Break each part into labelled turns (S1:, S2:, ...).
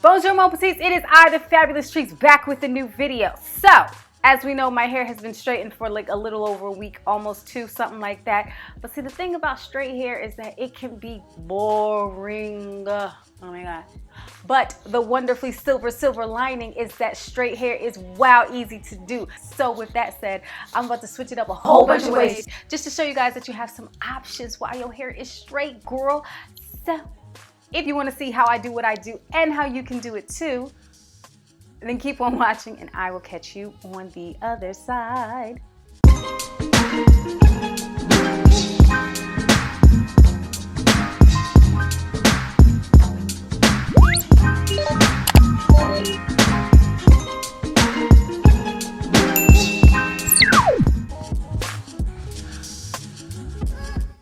S1: Bonjour Mon Petites, it is I, the Fabulous Treats, back with a new video. So, as we know, my hair has been straightened for like a little over a week, almost two, something like that. But see, the thing about straight hair is that it can be boring. Oh my God. But the wonderfully silver lining is that straight hair is wow easy to do. So with that said, I'm about to switch it up a whole bunch of ways just to show you guys that you have some options while your hair is straight, girl. So if you want to see how I do what I do and how you can do it too, then keep on watching and I will catch you on the other side.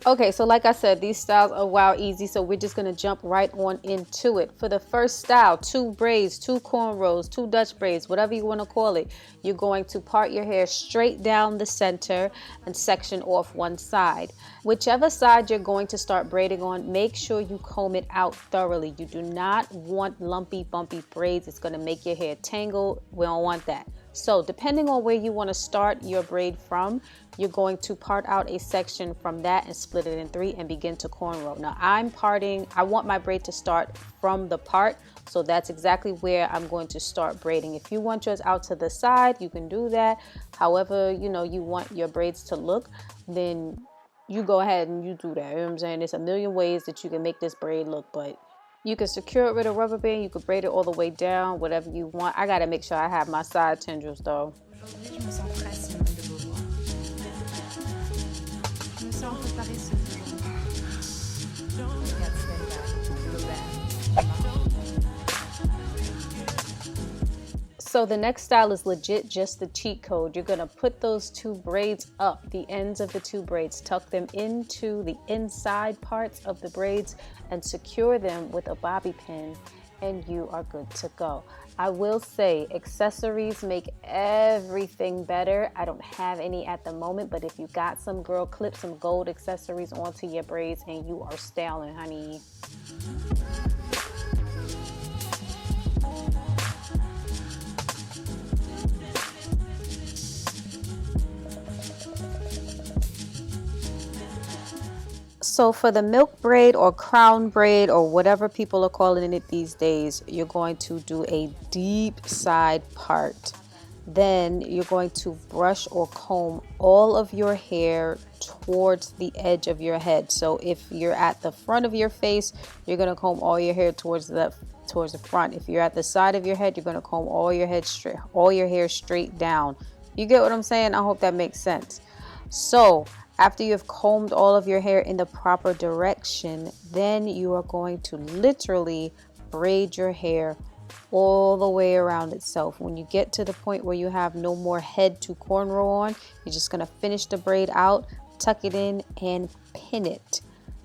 S1: Okay, so like I said, these styles are wow easy, so we're just gonna jump right on into it. For the first style, 2 braids, 2 cornrows, 2 Dutch braids, whatever you want to call it, you're going to part your hair straight down the center and section off one side. Whichever side you're going to start braiding on, make sure you comb it out thoroughly. You do not want lumpy, bumpy braids. It's gonna make your hair tangle. We don't want that. So depending on where you want to start your braid from, you're going to part out a section from that and split it in 3 and begin to cornrow. Now I want my braid to start from the part, so that's exactly where I'm going to start braiding. If you want yours out to the side, you can do that. However, you want your braids to look, then you go ahead and you do that. You know what I'm saying? There's a million ways that you can make this braid look, but you can secure it with a rubber band. You can braid it all the way down, whatever you want. I gotta make sure I have my side tendrils though. So the next style is legit just the cheat code. You're gonna put those 2 braids up, the ends of the 2 braids, tuck them into the inside parts of the braids and secure them with a bobby pin, and you are good to go. I will say accessories make everything better. I don't have any at the moment, but if you got some, girl, clip some gold accessories onto your braids and you are styling, honey. So for the milk braid or crown braid or whatever people are calling it these days, you're going to do a deep side part. Then you're going to brush or comb all of your hair towards the edge of your head. So if you're at the front of your face, you're going to comb all your hair towards the front. If you're at the side of your head, you're going to comb all your hair straight down. You get what I'm saying? I hope that makes sense. So after you have combed all of your hair in the proper direction, then you are going to literally braid your hair all the way around itself. When you get to the point where you have no more head to cornrow on, you're just going to finish the braid out, tuck it in, and pin it.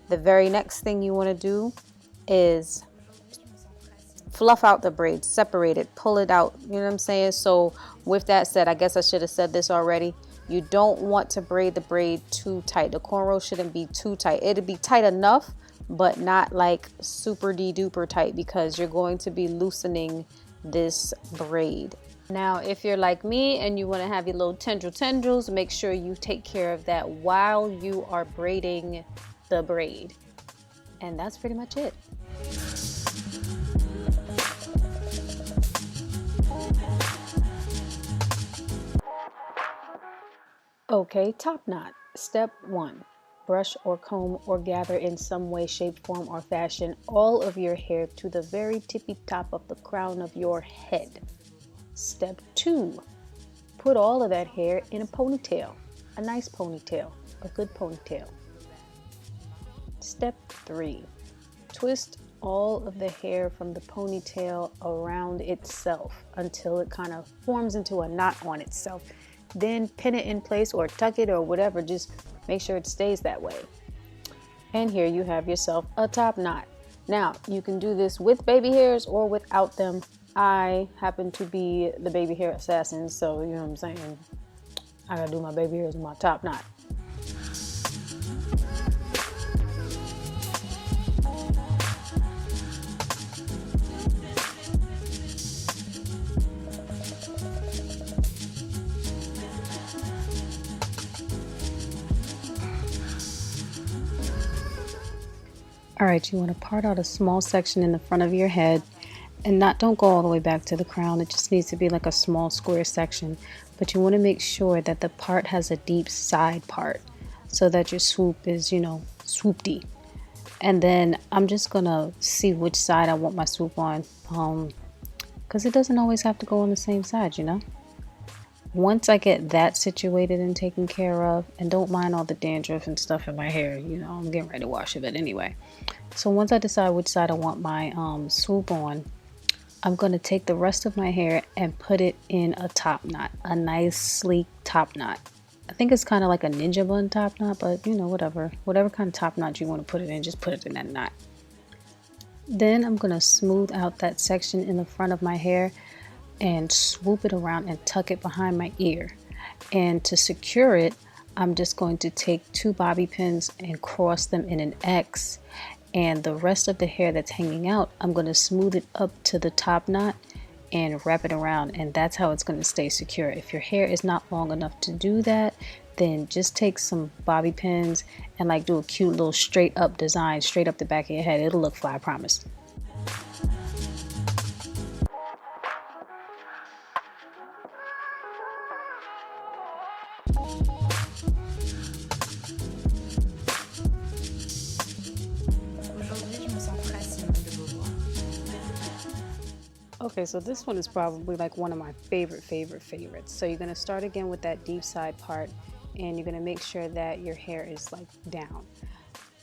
S1: The very next thing you want to do is fluff out the braid, separate it, pull it out. You know what I'm saying? So with that said, I guess I should have said this already. You don't want to braid the braid too tight. The cornrow shouldn't be too tight. It'll be tight enough, but not like super duper tight, because you're going to be loosening this braid. Now, if you're like me and you want to have your little tendrils, make sure you take care of that while you are braiding the braid. And that's pretty much it. Okay, top knot. Step 1. Brush or comb or gather in some way, shape, form, or fashion all of your hair to the very tippy top of the crown of your head. Step 2. Put all of that hair in a ponytail. A nice ponytail. A good ponytail. Step 3. Twist all of the hair from the ponytail around itself until it kind of forms into a knot on itself. Then pin it in place or tuck it or whatever. Just make sure it stays that way. And here you have yourself a top knot. Now, you can do this with baby hairs or without them. I happen to be the baby hair assassin, so you know what I'm saying? I gotta do my baby hairs with my top knot. All right, you want to part out a small section in the front of your head, and don't go all the way back to the crown. It just needs to be like a small square section, but you want to make sure that the part has a deep side part so that your swoop is, swoopty. And then I'm just gonna see which side I want my swoop on, because it doesn't always have to go on the same side. Once I get that situated and taken care of, and don't mind all the dandruff and stuff in my hair, I'm getting ready to wash it anyway. So once I decide which side I want my swoop on, I'm going to take the rest of my hair and put it in a top knot, a nice sleek top knot. I think it's kind of like a ninja bun top knot, but whatever kind of top knot you want to put it in, just put it in that knot. Then I'm going to smooth out that section in the front of my hair and swoop it around and tuck it behind my ear. And to secure it, I'm just going to take 2 bobby pins and cross them in an X. And the rest of the hair that's hanging out, I'm going to smooth it up to the top knot and wrap it around, and that's how it's going to stay secure. If your hair is not long enough to do that, then just take some bobby pins and do a cute little straight up design straight up the back of your head. It'll look fly, I promise. Okay, so this one is probably one of my favorites. So you're going to start again with that deep side part, and you're going to make sure that your hair is down.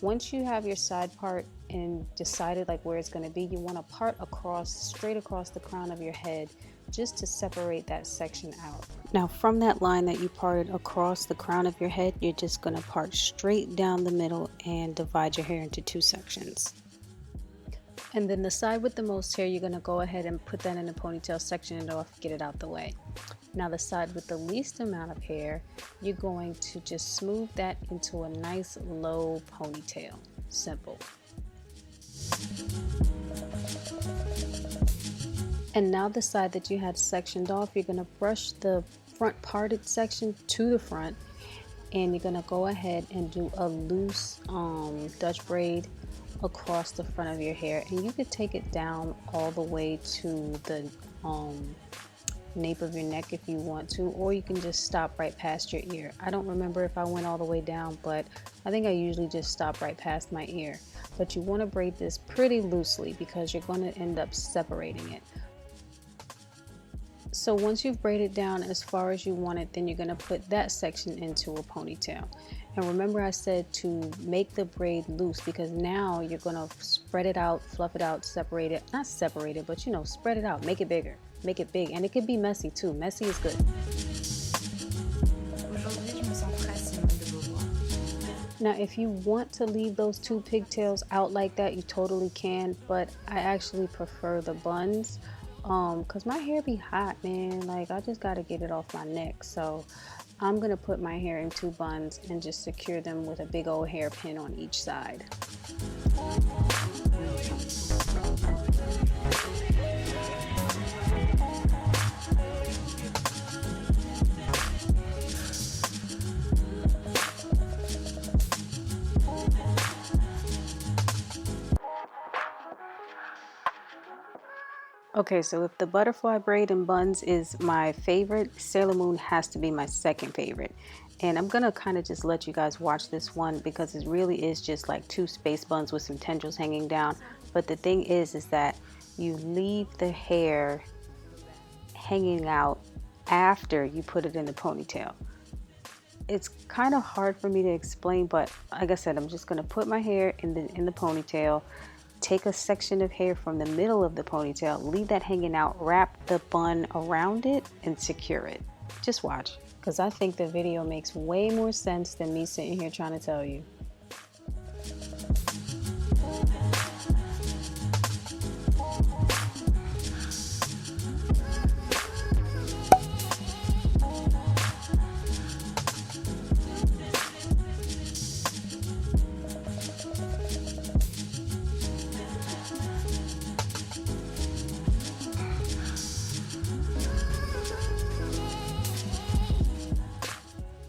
S1: Once you have your side part and decided where it's going to be, you want to part straight across the crown of your head just to separate that section out. Now from that line that you parted across the crown of your head, you're just going to part straight down the middle and divide your hair into 2 sections. And then the side with the most hair, you're going to go ahead and put that in the ponytail, section it off, get it out the way. Now the side with the least amount of hair, you're going to just smooth that into a nice low ponytail. Simple. And now the side that you had sectioned off, you're going to brush the front parted section to the front, and you're going to go ahead and do a loose Dutch braid across the front of your hair, and you could take it down all the way to the nape of your neck if you want to, or you can just stop right past your ear. I don't remember if I went all the way down, but I think I usually just stop right past my ear. But you want to braid this pretty loosely because you're going to end up separating it. So once you've braided down as far as you want it, then you're going to put that section into a ponytail. And remember I said to make the braid loose, because now you're going to spread it out, fluff it out, separate it. Not separate it, but spread it out, make it bigger, make it big. And it could be messy too. Messy is good. Now if you want to leave those 2 pigtails out like that, you totally can, but I actually prefer the buns. Cause my hair be hot, man. I just gotta get it off my neck. So I'm gonna put my hair in 2 buns and just secure them with a big old hairpin on each side. Okay, so if the butterfly braid and buns is my favorite, Sailor Moon has to be my second favorite. And I'm gonna kind of just let you guys watch this one because it really is just 2 space buns with some tendrils hanging down. But the thing is that you leave the hair hanging out after you put it in the ponytail. It's kind of hard for me to explain, but like I said, I'm just gonna put my hair in the ponytail, take a section of hair from the middle of the ponytail, leave that hanging out, wrap the bun around it, and secure it. Just watch, because I think the video makes way more sense than me sitting here trying to tell you.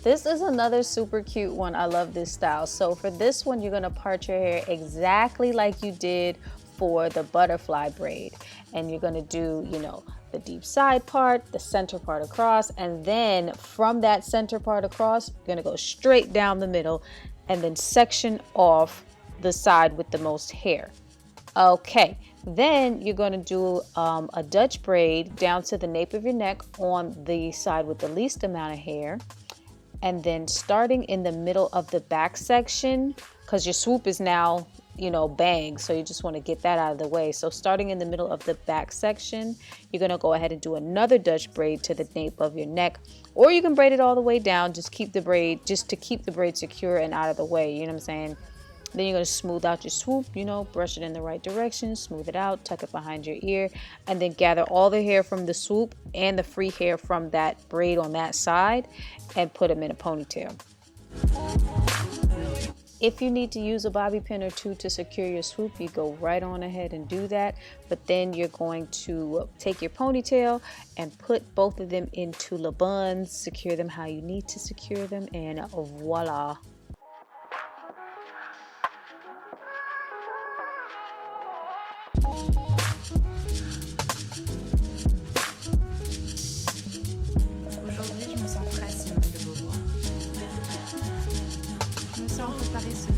S1: This is another super cute one. I love this style. So for this one, you're gonna part your hair exactly like you did for the butterfly braid. And you're gonna do, you know, the deep side part, the center part across, and then from that center part across, you're gonna go straight down the middle and then section off the side with the most hair. Okay, then you're going to do a Dutch braid down to the nape of your neck on the side with the least amount of hair. And then starting in the middle of the back section, because your swoop is now, you know, bang. So you just want to get that out of the way. So starting in the middle of the back section, you're going to go ahead and do another Dutch braid to the nape of your neck. Or you can braid it all the way down. Just keep the braid, just to keep the braid secure and out of the way. You know what I'm saying? Then you're going to smooth out your swoop, you know, brush it in the right direction, smooth it out, tuck it behind your ear, and then gather all the hair from the swoop and the free hair from that braid on that side and put them in a ponytail. If you need to use a bobby pin or two to secure your swoop, you go right on ahead and do that. But then you're going to take your ponytail and put both of them into the buns, secure them how you need to secure them, and voila.
S2: Aujourd'hui, je me sens très Simone de Beauvoir. Je me sens un peu paresseuse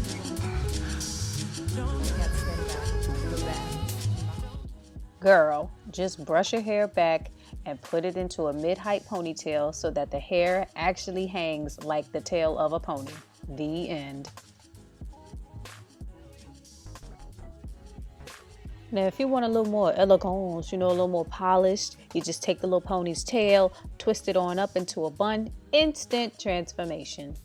S2: aujourd'hui.
S1: Girl, just brush your hair back and put it into a mid-height ponytail so that the hair actually hangs like the tail of a pony. The end. Now, if you want a little more elegance, you know, a little more polished, you just take the little pony's tail, twist it on up into a bun, instant transformation.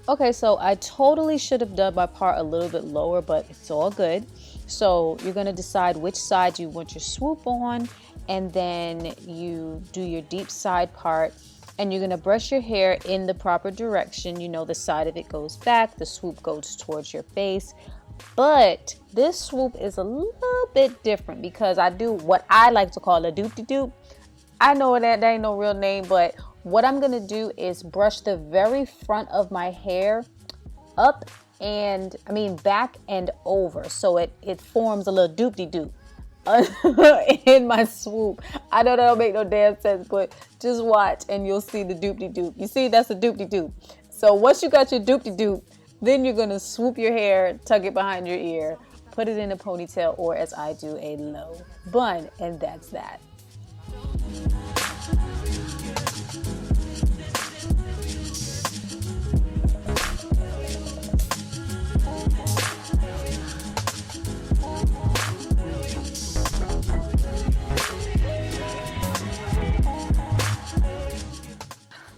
S1: Okay, so I totally should have done my part a little bit lower, but it's all good. So you're going to decide which side you want your swoop on, and then you do your deep side part, and you're going to brush your hair in the proper direction. You know, the side of it goes back, the swoop goes towards your face. But this swoop is a little bit different because I do what I like to call a doop-de-doop. I know that ain't no real name, but what I'm going to do is brush the very front of my hair up and, back and over. So it forms a little doop-de-doop in my swoop. I know that don't make no damn sense, but just watch and you'll see the doop-de-doop. You see, that's a doop-de-doop. So once you got your doop-de-doop, then you're going to swoop your hair, tuck it behind your ear, put it in a ponytail, or as I do, a low bun, and that's that.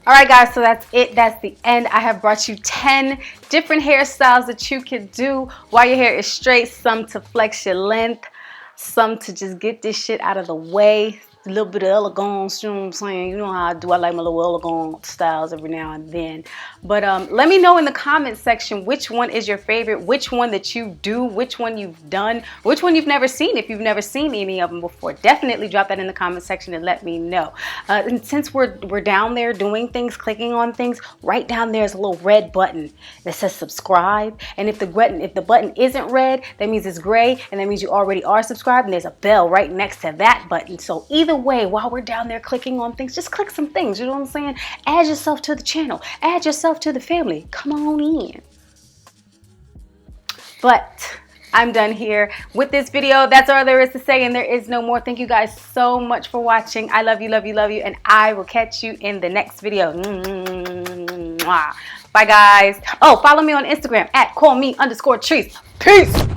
S3: All right, guys, so that's it. That's the end. I have brought you 10 different hairstyles that you can do while your hair is straight. Some to flex your length, some to just get this shit out of the way. A little bit of elegance, you know what I'm saying? You know how I do. I like my little elegant styles every now and then. But let me know in the comment section which one is your favorite, which one that you do, which one you've done, which one you've never seen. If you've never seen any of them before, definitely drop that in the comment section and let me know. And since we're down there doing things, clicking on things, right down there is a little red button that says subscribe. And if the button isn't red, that means it's gray, and that means you already are subscribed. And there's a bell right next to that button. So either way, while we're down there clicking on things, just click some things, you know what I'm saying? Add yourself to the channel, add yourself to the family. Come on in. But I'm done here with this video. That's all there is to say, and there is no more. Thank you guys so much for watching. I love you, love you, love you, and I will catch you in the next video. Bye, guys. Oh, follow me on Instagram at @callme_Trice. Peace.